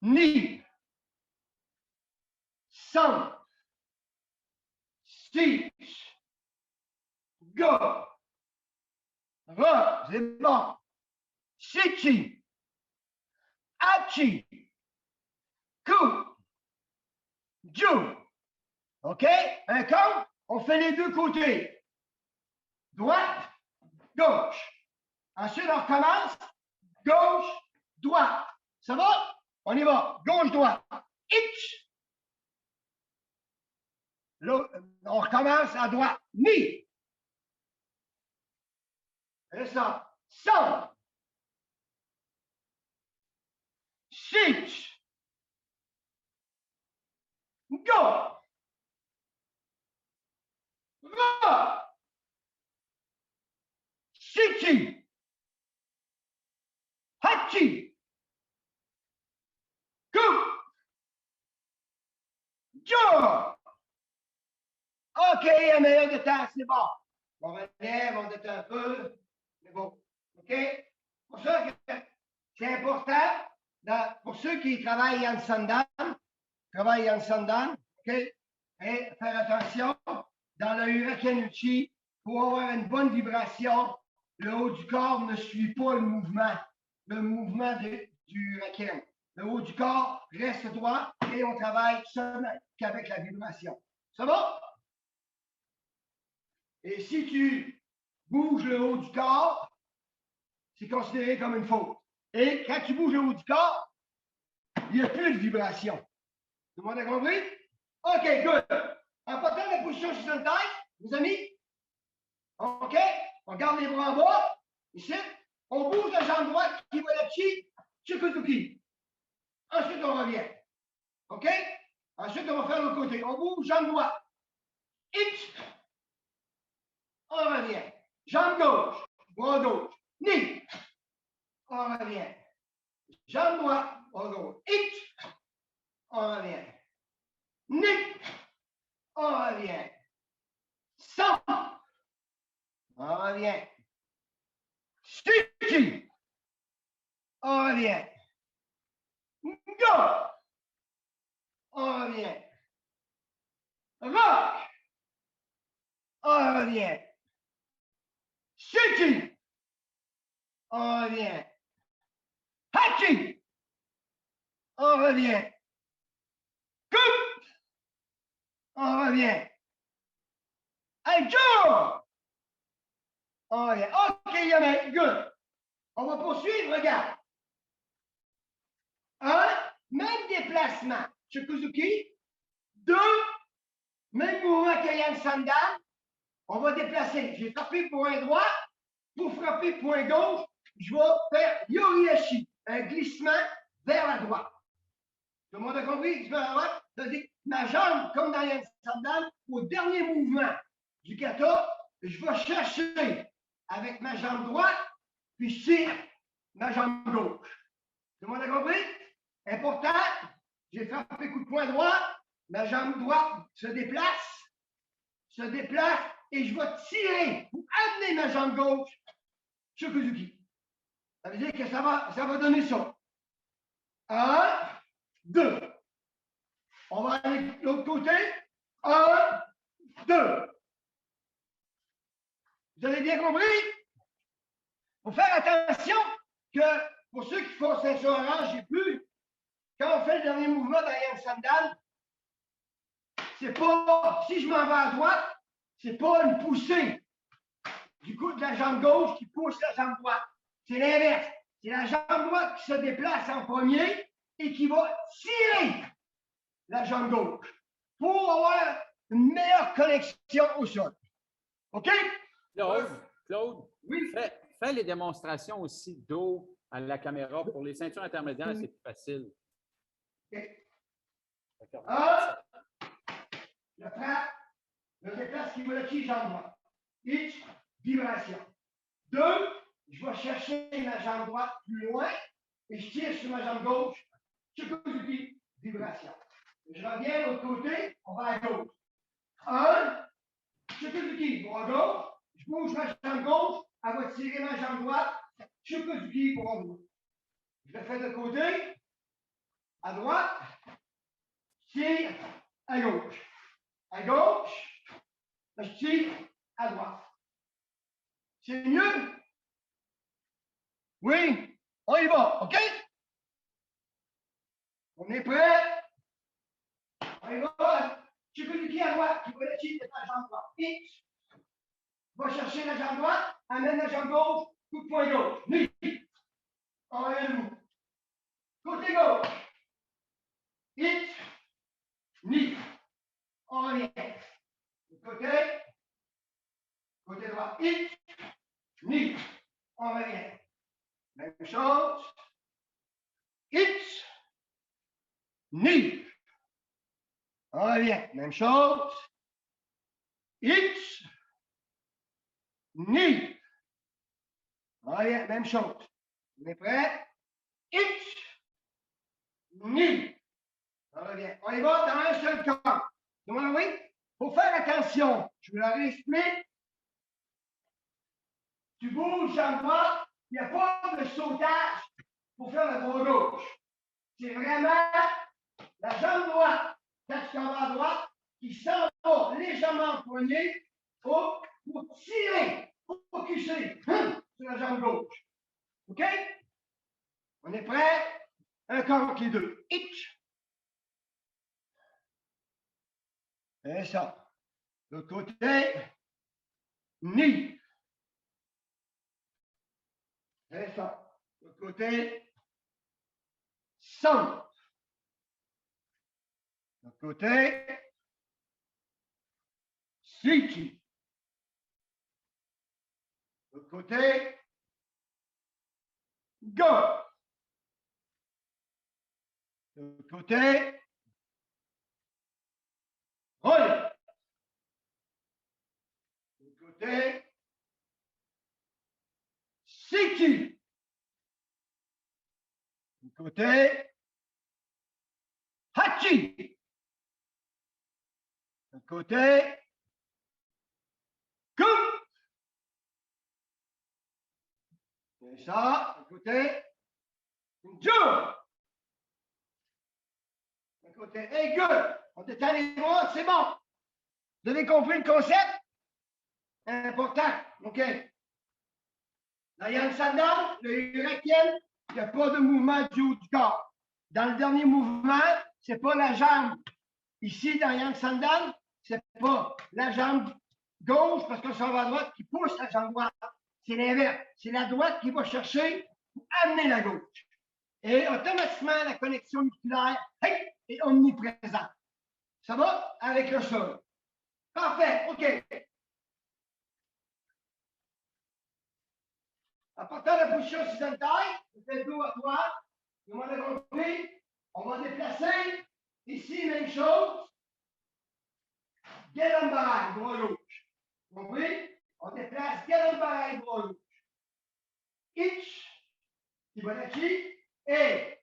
Knee. Sun. Stitch. Go. Re. C'est bon. Shichi. Hachi. Ku. Ju. OK? Un compte, on fait les deux côtés. Droite, gauche. Ensuite, on recommence. Gauche, droite. Ça va? On y va. Gauche, droite. Itch. On recommence à droite. Ni. Et ça. Son. Sitch. Go. Ra. Sitchi. Hachi. Ku. Jo. OK, un meilleur de temps, c'est bon. On relève, on détend un peu. C'est bon. OK? Pour ça, c'est important, pour ceux qui travaillent en sandan, OK? Et faire attention, dans le Hurricane Uchi, pour avoir une bonne vibration, le haut du corps ne suit pas le mouvement du Hurricane. Le haut du corps reste droit et on travaille seulement qu'avec la vibration. Ça va? Et si tu bouges le haut du corps, c'est considéré comme une faute. Et quand tu bouges le haut du corps, il n'y a plus de vibration. Tout le monde a compris? OK, good. En partant de la position 65, mes amis, OK, on garde les bras en bas, ici, on bouge la jambe droite qui va là-dessus, Chukuzuki. Ensuite, on revient. OK? Ensuite, on va faire l'autre côté. On bouge jambe droite. X. On revient. Jambe gauche, bras gauche. Ni. On revient. Jambe droite, bras gauche. X. On revient. Ni. On revient. 100. Rock. On revient. Shooting. On revient. Hatching. On revient. Coupe. On revient. Hey, Joe. On revient. OK, Yamel, good. On va poursuivre, regarde. Un, même déplacement. Chukuzuki. Deux, même mouvement que Yann Sandan. On va déplacer. J'ai frappé point droit. Pour frapper point gauche, je vais faire Yoriashi, un glissement vers la droite. Tout le monde a compris? Glissement vers la droite. C'est-à-dire ma jambe, comme dans Yann Sandan, au dernier mouvement du kata, je vais chercher avec ma jambe droite, puis je tire ma jambe gauche. Tout le monde a compris? Important, j'ai frappé coup de poing droit, ma jambe droite se déplace, et je vais tirer pour amener ma jambe gauche sur Kuzuki. Ça veut dire que ça va donner ça. 1, 2. On va aller de l'autre côté. 1, 2. Vous avez bien compris? Il faut faire attention que pour ceux qui font ceinture orange, j'ai plus. Quand on fait le dernier mouvement dans Yann Sandan, c'est pas, si je m'en vais à droite, c'est pas une poussée du coup de la jambe gauche qui pousse la jambe droite. C'est l'inverse. C'est la jambe droite qui se déplace en premier et qui va tirer la jambe gauche pour avoir une meilleure connexion au sol. OK? Claude, oui. Fais les démonstrations aussi dos à la caméra. Pour les ceintures intermédiaires, c'est plus facile. OK. 1, je frappe, je déplace qui veut qui jambe droite. Each, vibration. 2, je vais chercher ma jambe droite plus loin et je tire sur ma jambe gauche. Chukuzuki, vibration. Je reviens de l'autre côté, on va à gauche. 1, Chukuzuki pour à gauche, je bouge ma jambe gauche, elle va tirer ma jambe droite, Chukuzuki pour à droite. Je le fais de côté, à droite, je tire à gauche. À gauche, je tire à droite. C'est mieux? Oui, on y va, OK? On est prêt? On y va. Chukuzuki à droite, qui va le tirer de la jambe droite. X. Va chercher la jambe droite, amène la jambe gauche, coup de poing gauche. Ni. On revient debout. Côté gauche. X. Ni. On revient. Côté droit. X. Ni. On revient. Même chose. X. Ni. On revient. Même chose. X. Ni. On revient. Même chose. On est prêt? X. Ni. On revient. On y va dans un seul corps. Tout le monde, oui? Il faut faire attention. Je vous la réexplique. Tu bouges jambe droite, il n'y a pas de sautage pour faire le bras gauche. C'est vraiment la jambe droite, quand tu t'en vas à droite, qui s'en va légèrement empoignée pour tirer, pour focuser sur la jambe gauche. OK? On est prêt? Un corps avec les deux. Hitch. Et ça. L'autre côté. Ni. Et ça. L'autre côté. Centre. L'autre côté. Siki. L'autre côté. Go. L'autre côté. Roll. L'autre côté. Siki. L'autre côté. Hachi. L'autre côté. Coupe. Et ça, l'autre côté. Joe. L'autre côté. Hey, good. On détend les bras, c'est bon. Vous avez compris le concept? Important. OK. Dans Yang Sandan, le irakienne, il n'y a pas de mouvement du haut du corps. Dans le dernier mouvement, ce n'est pas la jambe. Ici, dans Yang Sandan, ce n'est pas la jambe gauche, parce qu'on s'en va à droite, qui pousse la jambe droite. C'est l'inverse. C'est la droite qui va chercher pour amener la gauche. Et automatiquement, la connexion musculaire est omniprésente. Ça va avec le sol. Parfait. OK. À partir de la position occidentale, vous faites dos à droite. Vous m'avez compris? On va déplacer. Ici, même chose. Galambarai, droit-gauche. Vous compris? On déplace Galambarai, droit-gauche. Ich, Ibonachi, et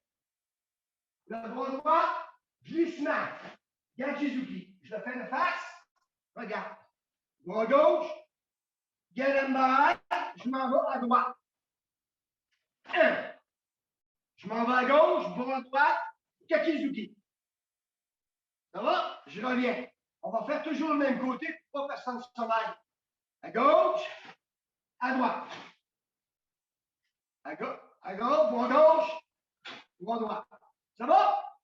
le droit-droit, glissement. Gachizuki. Je le fais de face. Regarde. Droit-gauche. Galambarai, je m'en vais à droite. 1. Je m'en vais à gauche, droite, Kakizuki. Ça va? Je reviens. On va faire toujours le même côté pour pas personne se sommeille. À gauche, à droite. À gauche, droite. Ça va?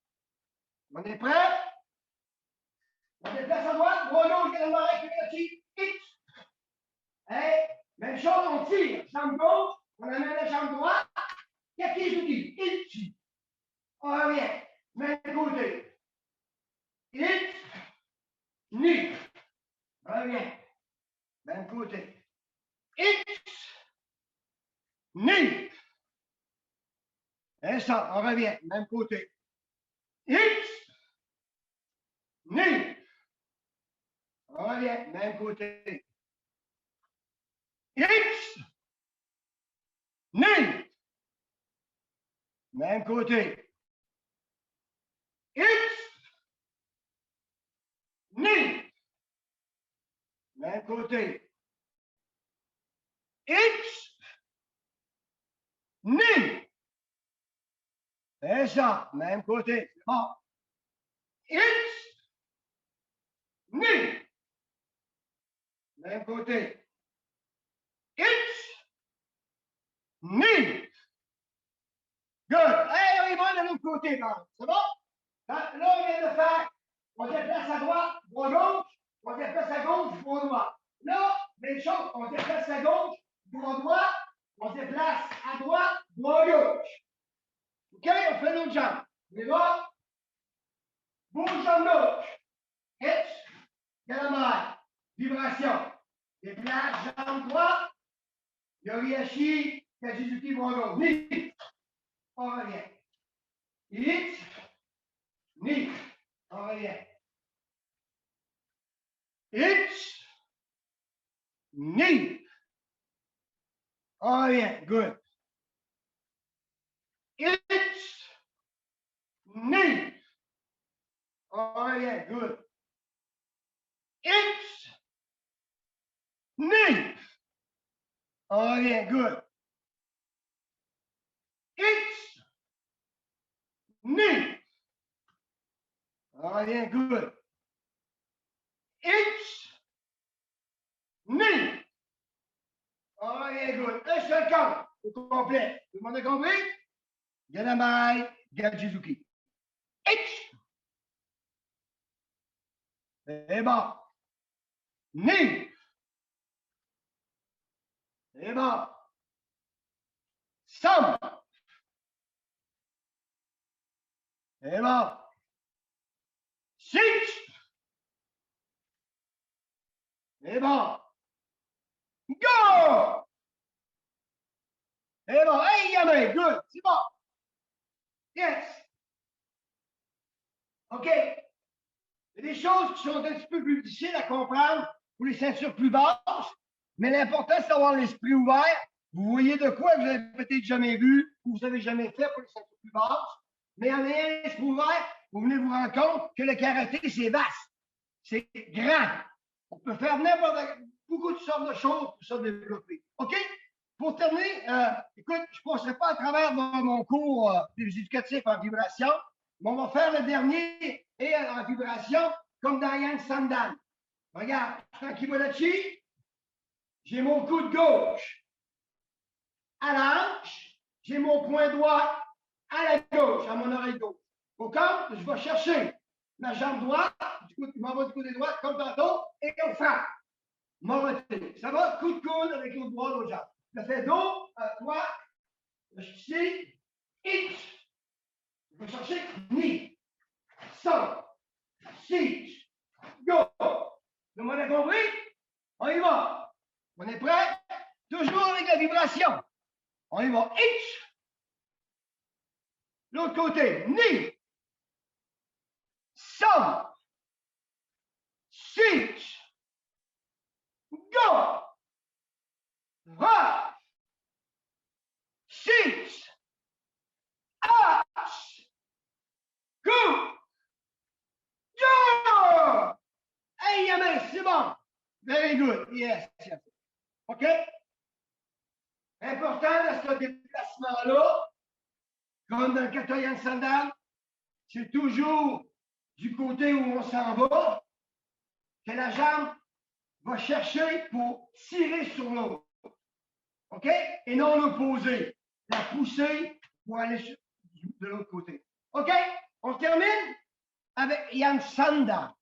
On est prêt? On déplace à droite, gauche, Galambarai, Kakizuki, X. Hey, même chose, on tire. Jambe gauche, on amène la jambe droite. Kakizuki, Ichi. On revient. Même côté. It, ni. Revient. Même côté. It, ni. Et ça, on revient. Même côté. It, ni. On revient. Même côté. It, ni. Même côté. X, ni. Même côté. X, ni. Et ça, même côté. Bon. X, ni. Même côté. X, ni. Good. Hey, on y va de l'autre côté, là. C'est bon? Là, on vient de faire, on déplace à droite, droit-gauche, on déplace à gauche, droit-droit. Là, même chose, on déplace à gauche, droit-droit, on déplace à droite, droit-gauche. OK? On fait l'autre jambe. On y va? Bouge jambe gauche. Hitch, galamai, vibration. Déplace jambe droite, Yoriashi, Kajizuki, bras gauche. On revient. Hitch, ni. On revient. Hitch, ni. On revient. Good. Hitch, ni. On revient. Good. Hitch, ni. On revient. Good. Hitch, ni. On revient. Good. Hitch, ni. On revient. Good. Un seul compte au complet. Tout le monde a compris? Galamai, Gajizuki. Hitch. C'est bon. Ni. C'est bon. Sam. C'est bon. Six. C'est bon. Go! C'est bon. Hey, Yamé, good. C'est bon. Yes. OK. Il y a des choses qui sont un petit peu plus difficiles à comprendre pour les ceintures plus basses, mais l'important, c'est d'avoir l'esprit ouvert. Vous voyez de quoi que vous n'avez peut-être jamais vu ou vous n'avez jamais fait pour les ceintures plus basses, mais en ayant l'esprit ouvert, vous venez vous rendre compte que le karaté, c'est vaste. C'est grand. On peut faire beaucoup de sortes de choses pour se développer. OK? Pour terminer, écoute, je ne passerai pas à travers mon cours des éducatifs en vibration, mais on va faire le dernier et en vibration comme dans Yang Sandan. Regarde, quand Kibonacci, j'ai mon coude gauche à la hanche, j'ai mon poing droit à la gauche, à mon oreille gauche. Au camp, je vais chercher ma jambe droite, je m'en vais du côté droit, comme tantôt, et on frappe. Moreté. Ça va? Coup de coude avec l'autre bras, l'autre jambe. Je fais dos, toi, je suis ici, X. Je vais chercher ni, son, six, go. Tout le monde a compris? On y va. On est prêt? Toujours avec la vibration. On y va. X. L'autre côté, ni, son, six, go. Va, six, H, go, go. Hey, Yamin, c'est bon. Very good. Yes, yes. OK? Important dans ce déplacement-là, comme dans le Katoyan Sandal, c'est toujours du côté où on s'en va, que la jambe va chercher pour tirer sur l'autre. OK? Et non l'opposé. La pousser pour aller de l'autre côté. OK? On termine avec Yan Sandal.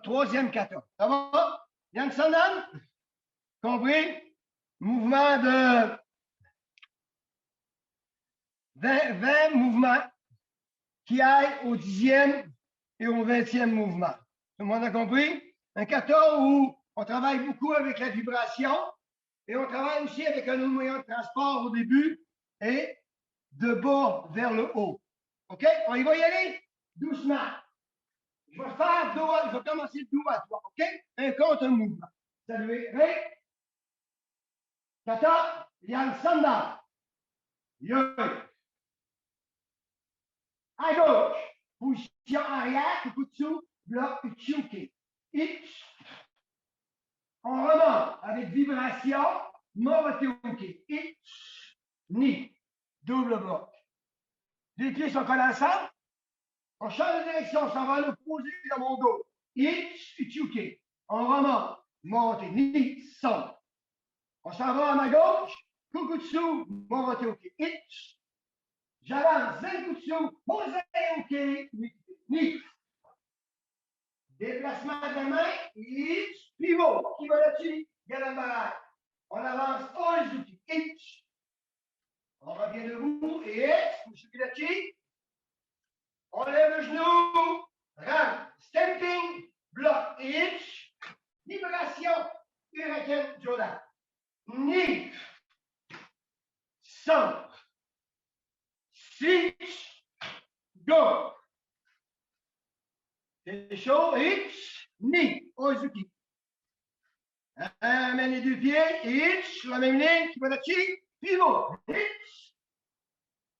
Troisième kata. Ça va? Yan Sandal? Compris? Mouvement de 20 mouvements qui aillent au 10e et au 20e mouvement. Tout le monde a compris? Un kata où on travaille beaucoup avec la vibration et on travaille aussi avec un autre moyen de transport au début et de bas vers le haut. OK? On y va y aller doucement. Je vais faire dos, je vais commencer dos à toi. OK? Un compte, un mouvement. Salut. Ré. Kata. Yan Sandal. Yo. À gauche. Position arrière. Kukutsu. Bloc. Uchuki. Itch. On remonte avec vibration. Moroteuki. Itch. Ni. Double bloc. Les pieds sont collés ensemble. On change de direction. On s'en va à l'opposé de mon dos. Itch. Uchuki. On remonte. Monte. Ni. Son. On s'en va à ma gauche. Kukutsu. Moroteuki. Itch. J'avance. Zenkutsu. Poseuki. Ni. Déplacement de la main, itch, pivot, Kibonacci, Galambara. On avance, Oizuki, itch. On revient debout et Kibonacci. On lève le genou, rampe, stamping, bloc, itch. Libération, Hurricane Jordan. Ni, centre, six, go. C'est chaud, itch, ni, Oizuki. Amène les deux pieds, itch, sur la même ligne, Kibonacci, pivot, itch,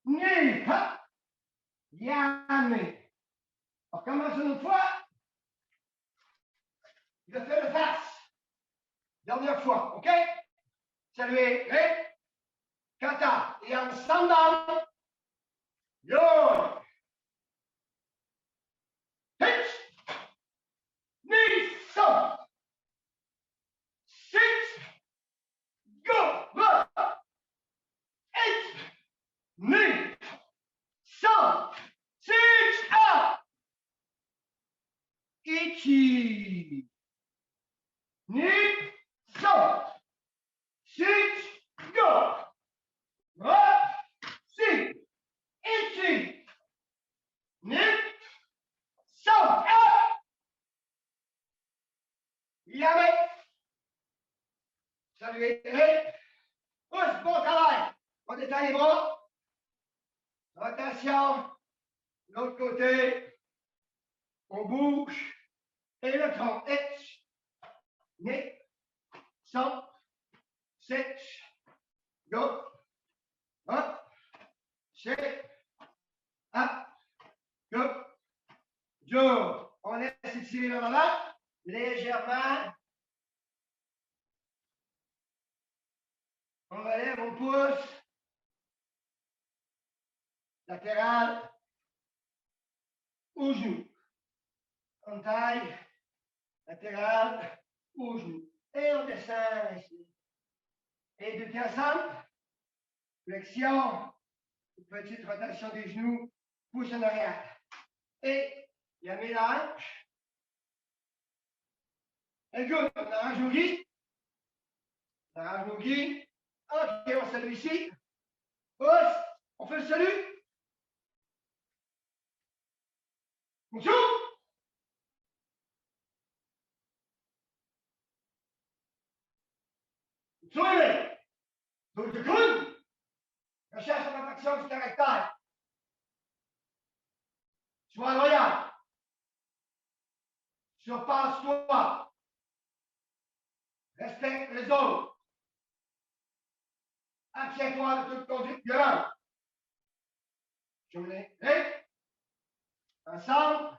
ni, hop, yame. On recommence une autre fois. Je fais le face. Dernière fois, OK? Salut, ré, kata, et en sandal, yo. Pitch, ni, so. Six, go, go. Eight, ni, so. Six, up. Ichi, ni, so. Six, go. Up, six, ichi, ni, so. Up. Yame. Salut, ré. Pousse, bon travail. On détend les bras. Rotation. L'autre côté. On bouge. Et le tronc. H. Ni. Son. Six. Go. Up. Shake. Up. Go. Joe. On laisse étirer le avant. Légèrement. On relève, on pousse. Latéral. Au genou. On taille. latéral, au genou. Et on descend ici. Et deux pieds ensemble. Flexion. Une petite rotation des genoux. Pousse en arrière. Et il y a mes hanches. Et good. On arrange nos guides. On arrange nos guides. OK, on salue ici. Pousse. On fait le salut. Bonjour. Soyez. Donc, de coude. Recherche la contraction du caractère. Sois loyal. Surpasse-toi. Respecte les autres. Abstiens-toi de toute conduite violente. Journée recte. Ensemble.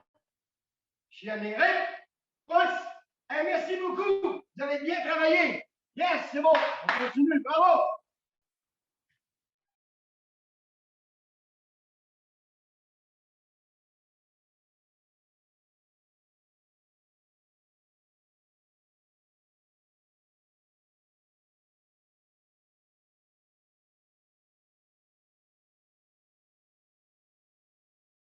Chiennet recte. Pousse. Hey, merci beaucoup. Vous avez bien travaillé. Yes, c'est bon. On continue. Bravo.